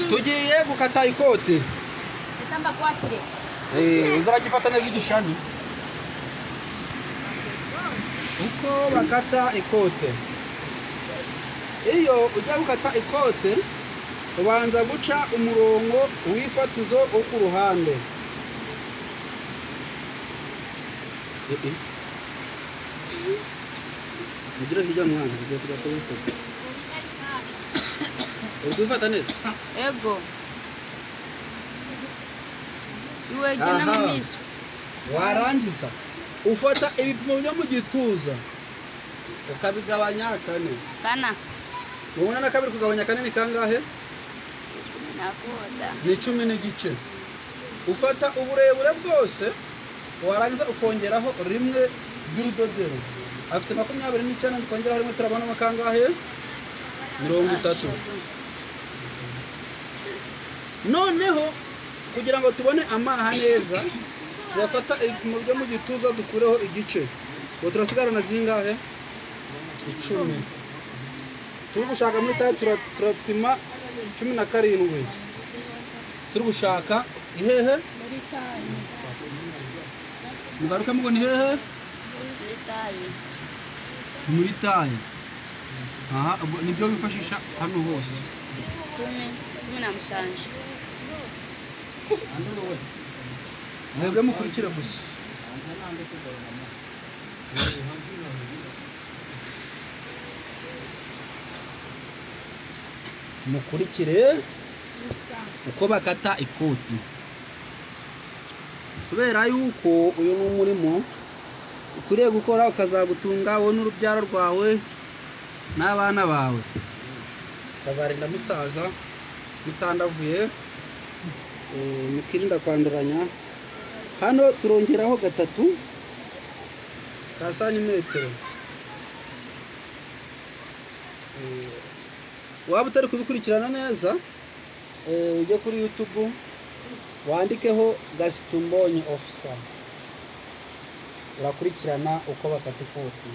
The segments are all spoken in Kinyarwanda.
tugiye gukata ikote Itamba kwatire. uzaragifata neza igishani uko bakata ikote. Iyo ujya gukata ikote ubanza guca umurongo wifatizo wo ku ruhande. Mugira hirya mwana ugiye kugata ikote. Urwifata neza? Ego. Iwe jana mumisho. Warangiza ufata ibipimo byo mu gituza ukabigabanya kane. Kana. Ubona na kabiri kugabanya kane ni kangahe? Nakoda. Ni 10 n'igice. Ufata uburebure bwose warangiza ukongeraho rimwe ry'urudodero. Afite 29 ukongeraho rimwe turabona makangahe? 30. Noneho kugira ngo tubone amaha neza turafata ibipimo byo mu gituza dukureho igice. Ngo turasigarana zingahe? 10. Turi gushaka muri tayo turapima 17. Turi gushaka ihehe? Muri tayi. Mugaruka mugo ni hehe? Muri tayi. Muri tayi. Aha nibyo bifashisha hano hose. 10 na mushanje. Mwebwe mukurikire gusa. Mukurikire uko bakata ikoti. Kubera yuko uyu ni umurimo ukuriye gukora ukazagutunga wowe n'urubyaro rwawe n'abana bawe. Kazarinda musaza mutandavuye mukirinda kwanduranya. Hano turongeraho 3 ka santimetero. Waba utari kubikurikirana neza ujye kuri YouTube wandikeho Gasitumbonye Officer urakurikirana uko bakata ikoti.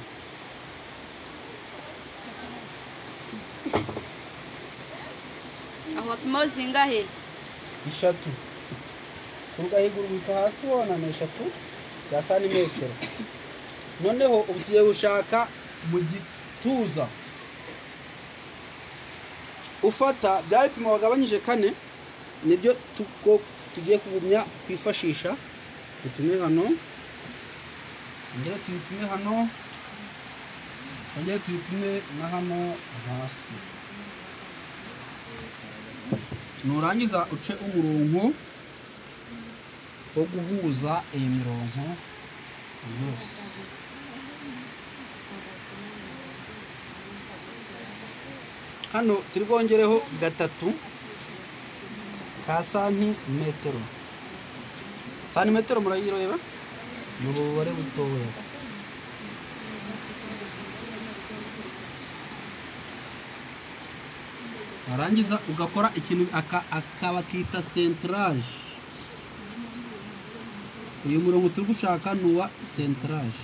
Aho pimo zingahe? 3 kurugahigura ubika hasi wona ni 3 ya santimetero. Noneho ugiye gushaka mu gituza ufata byapimo wagabanyije 4 nibyo tugiye kugumya kwifashisha. Tupime hano ngere tuyipime hano ngere tuyipime na hano hasi. Nurangiza uce umurongo wo guhuza iyi mirongo yose. Hano turi bwongereho 3 ka santimetero. Santimetero murayireba mu bubare butoya. Arangiza ugakora ikintu akaba kita centrage. Uyu murongo turi gushaka nuwa centrage.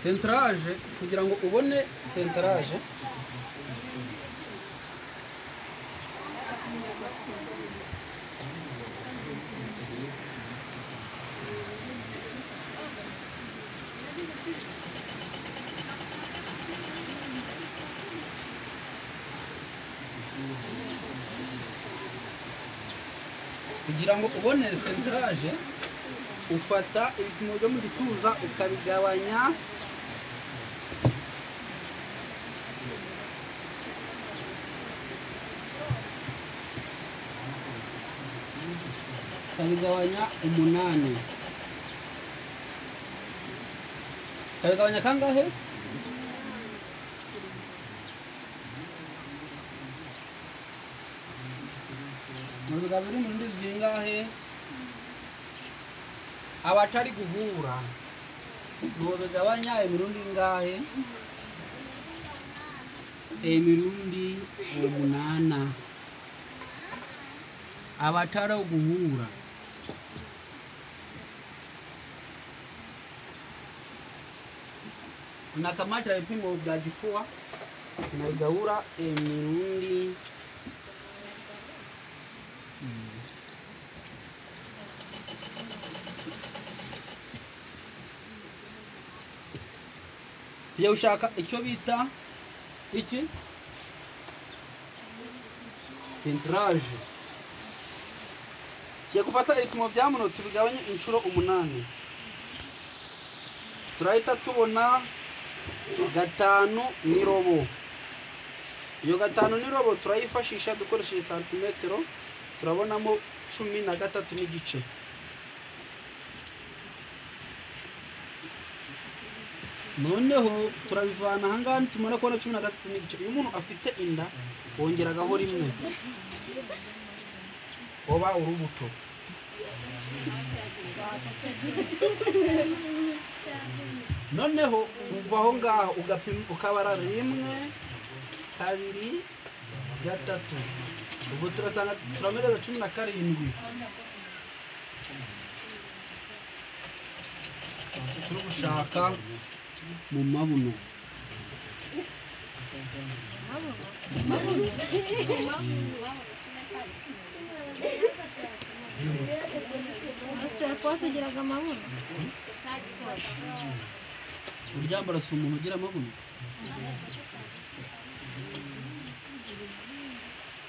Centrage kugira ngo ubone centrage centrage ufata ibipimo byo mu gituza ukabigabanya ukabigabanya 8. Ukabigabanya kangahe? Mubigabiri mu ndi zingahe? Abatari guhura nubigabanya imirundi ingahe? Imirundi 8. Abatari guhura unakamata vipimo vya kifua tunaigabura emirundi tujya gushaka icyo bita iki centrage. Tugiye gufata ibipimo bya muno tubigabanye inshuro 8. Turahita tubona 5 iyo 5 turayifashisha dukoresheje santimetero, turabonamo 13 n'igice. Noneho turabivana ahangaha tumara kubona 13 n'igice. Iyo umuntu afite inda wongeragaho rimwe oba urubuto. Noneho uvaho ngaho ugapima ukabara 1 2 3. Ubwo turasanga turamereza 17. Turi gushaka mu mabuno. Uryambara si umuntu ugira amabuno.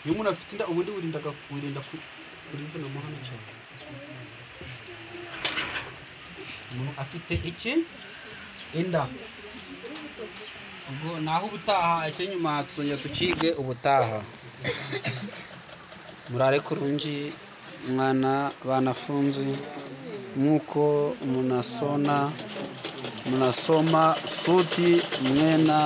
Iyo umuntu afite inda ubundi wirinda kurivuna amahano cyane. Umuntu afite iki inda. Ubwo naho ubutaha icyo nyuma tuzongera tukige ubutaha. Murare kurungi mwana banafunzi nkuko munasoma suti mwena